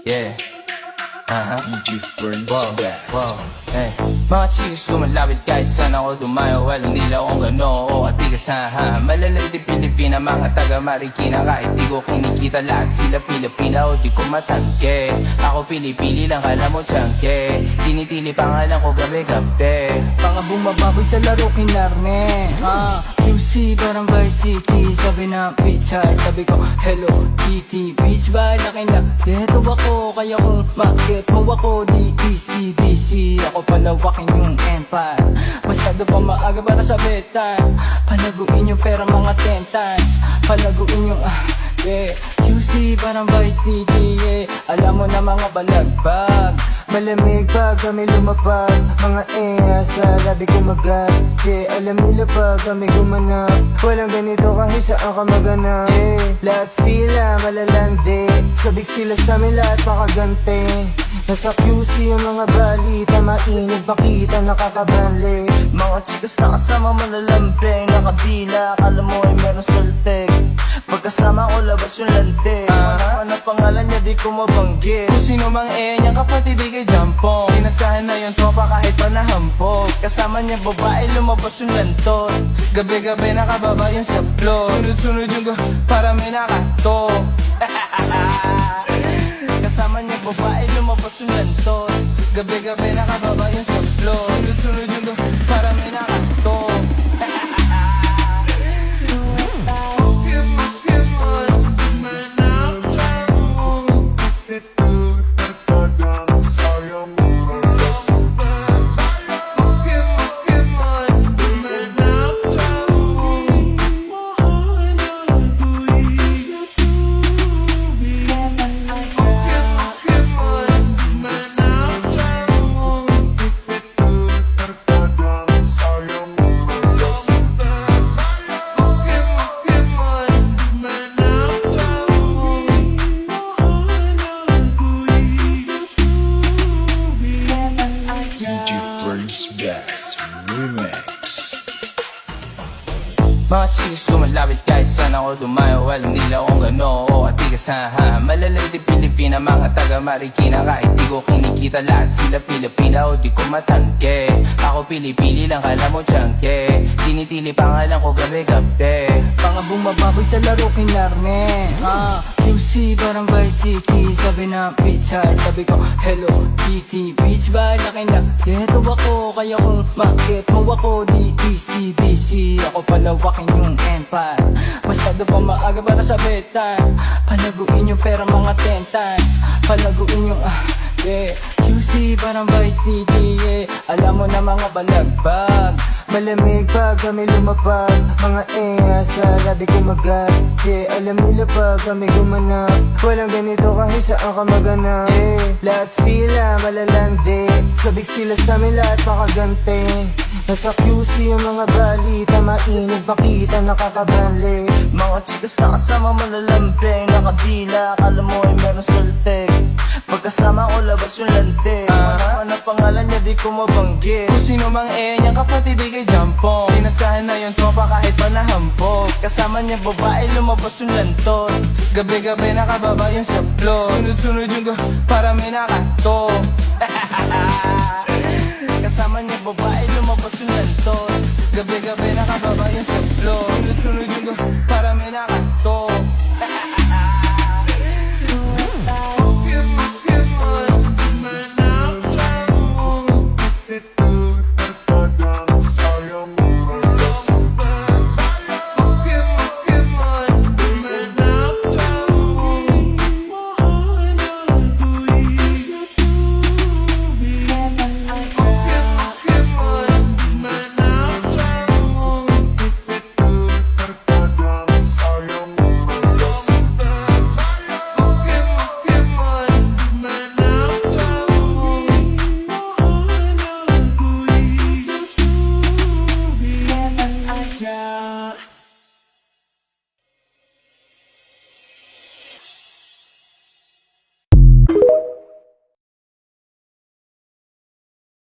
Yeah. Different Wow. Hey. Mga chicks lumalapit kahit saan ako dumayo. Walang nila kung gano o at di kasaha. Malalang di Pilipina, mga taga Marikina. Kahit di ko kinikita lahat sila Pilipina o di ko matangke. Ako pili-pili lang, kala mo tiyangke. Tinitili pangalan ko gabi-gabi. Mga bumababoy sa laro kinarne QC parang Vice City. Sabi na pizza, sabi ko Hello Kitty. Bitch ba laki na Geto ako, kaya kung bakit mo ako di easy busy. Ako palawakin yung empire. Masyado pa maaga para sa betan. Palaguin yung pera mga 10 times. Palaguin yung yeah. QC parang Vice City, yeah. Alam mo na mga balagbag. Malamig pag kami lumapag. Mga sa labi kumagat. Yeah, alam nila pag kami gumanap. Walang ganito kahit saan ka maganap. Yeah, lahat sila malalandi. Sabik sila sa amin lahat makagante. Nasa QC yung mga balita. Mainig pakita nakakabali. Mga chicas na kasama malalambing. Nakadila, akala mo ay meron saltek. Pagkasama ko labas yung lante. Ano pangalan niya di ko mabanggit. Kung sino mang niyang kapatid di kay Jampong. Inasahan na yung tropa kahit pa nahampog. Kasama niya babae lumabas yung lantot. Gabi-gabi nakababa yung sa floor. Sunod-sunod yung para may nakato. Kasama niya babae lumabas yung lantot. Gabi-gabi nakababa yung sa floor. Sunod-sunod yung para may nakato. Best Remix. Mga chicks lumalapit kahit saan ako dumayo. Walang nila kung gano o at di kasaha. Malalang di Pilipina, mga taga Marikina. Kahit di ko kinikita lahat sila Pilipina o di ko matangke. Ako pili-pili lang, kala mo tiyangke. Tinitili pangalan ko gabi-gabi. Mga bumababoy sa laro kinarne QC parang Vice City. Sabi na pizza, sabi ko Hello Kitty. Bitch ba laki na Geto ako, kaya kung bakit mo ako di easy busy. Ako palawakin yung empire. Masyado pa maaga para sa betan. Palaguin yung pera mga 10 times. Palaguin yung yeah. QC parang Vice City, yeah. Alam mo na mga balagbag. Malamig pag kami lumapag. Mga sa labi kumagat. Yeah, alam nila pag kami gumanap. Walang ganito kahit saan ka maganap. Yeah, lahat sila malalandi. Sabik sila sa amin lahat makagante. Nasa QC yung mga balita. Mainig pakita nakakabali. Mga chicas na kasama malalambing. Nakadila, akala mo ay meron saltek. Pagkasama ko labas yung lante. Ano pangalan niya di ko mabanggit. Kung sino mang niyang kapatid di kay Jampong. Inasahan na yung tropa kahit pa nahampog. Kasama niya babae lumabas yung lantot. Gabi-gabi nakababa yung sa floor. Sunod-sunod yung para may nakato.